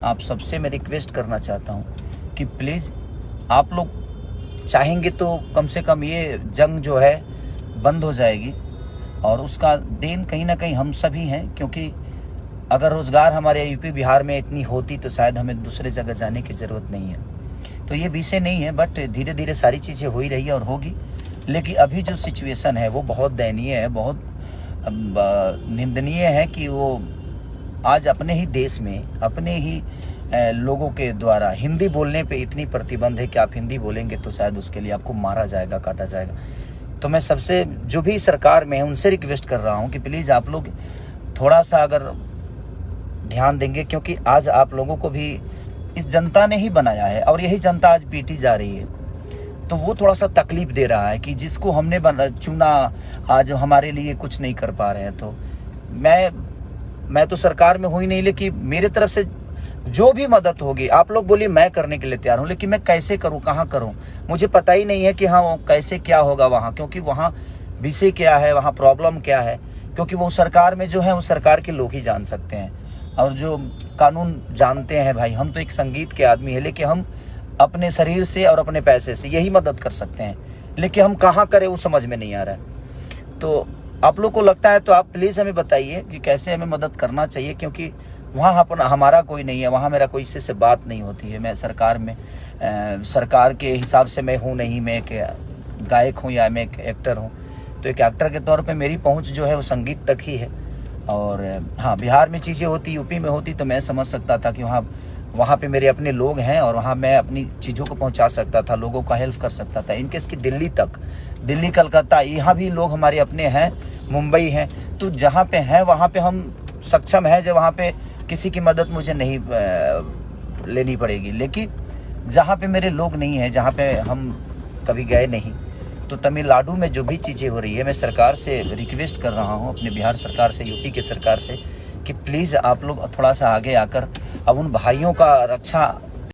आप सबसे मैं रिक्वेस्ट करना चाहता हूँ कि प्लीज़ आप लोग चाहेंगे तो कम से कम ये जंग जो है बंद हो जाएगी, और उसका देन कहीं ना कहीं हम सभी हैं, क्योंकि अगर रोज़गार हमारे यूपी बिहार में इतनी होती तो शायद हमें दूसरे जगह जाने की ज़रूरत नहीं है। तो ये विषय नहीं है, बट धीरे धीरे सारी चीज़ें हो ही रही है और होगी। लेकिन अभी जो सिचुएशन है वो बहुत दयनीय है, बहुत निंदनीय है कि वो आज अपने ही देश में अपने ही लोगों के द्वारा हिंदी बोलने पे इतनी प्रतिबंध है कि आप हिंदी बोलेंगे तो शायद उसके लिए आपको मारा जाएगा, काटा जाएगा। तो मैं सबसे जो भी सरकार में है उनसे रिक्वेस्ट कर रहा हूँ कि प्लीज़ आप लोग थोड़ा सा अगर ध्यान देंगे, क्योंकि आज आप लोगों को भी इस जनता ने ही बनाया है और यही जनता आज पीटी जा रही है। तो वो थोड़ा सा तकलीफ दे रहा है कि जिसको हमने चुना आज हमारे लिए कुछ नहीं कर पा रहे हैं। तो मैं तो सरकार में हुई नहीं, लेकिन मेरे तरफ से जो भी मदद होगी आप लोग बोलिए, मैं करने के लिए तैयार हूँ। लेकिन मैं कैसे करूँ, कहाँ करूँ, मुझे पता ही नहीं है कि हाँ कैसे क्या होगा वहाँ, क्योंकि वहाँ विषय क्या है, वहाँ प्रॉब्लम क्या है। क्योंकि वो सरकार में जो है वो सरकार के लोग ही जान सकते हैं, और जो कानून जानते हैं भाई। हम तो एक संगीत के आदमी है, लेकिन हम अपने शरीर से और अपने पैसे से यही मदद कर सकते हैं, लेकिन हम कहाँ करें वो समझ में नहीं आ रहा है। तो आप लोग को लगता है तो आप प्लीज़ हमें बताइए कि कैसे हमें मदद करना चाहिए, क्योंकि वहाँ हमारा कोई नहीं है, वहाँ मेरा कोई इससे बात नहीं होती है। मैं सरकार में सरकार के हिसाब से मैं हूँ नहीं, मैं एक गायक हूँ या मैं एक एक्टर हूँ। तो एक एक्टर के तौर पे मेरी पहुँच जो है वो संगीत तक ही है। और हाँ, बिहार में चीज़ें होती, यूपी में होती तो मैं समझ सकता था कि वहाँ पे मेरे अपने लोग हैं और वहाँ मैं अपनी चीज़ों को पहुँचा सकता था, लोगों का हेल्प कर सकता था। इनकेस की दिल्ली तक, दिल्ली कलकत्ता यहाँ भी लोग हमारे अपने हैं, मुंबई हैं। तो जहाँ पे हैं वहाँ पे हम सक्षम हैं, जो वहाँ पे किसी की मदद मुझे नहीं लेनी पड़ेगी। लेकिन जहाँ पे मेरे लोग नहीं हैं, जहाँ पे हम कभी गए नहीं, तो तमिलनाडु में जो भी चीज़ें हो रही है, मैं सरकार से रिक्वेस्ट कर रहा हूँ, अपने बिहार सरकार से, यूपी के सरकार से, कि प्लीज़ आप लोग थोड़ा सा आगे आकर अब उन भाइयों का रक्षा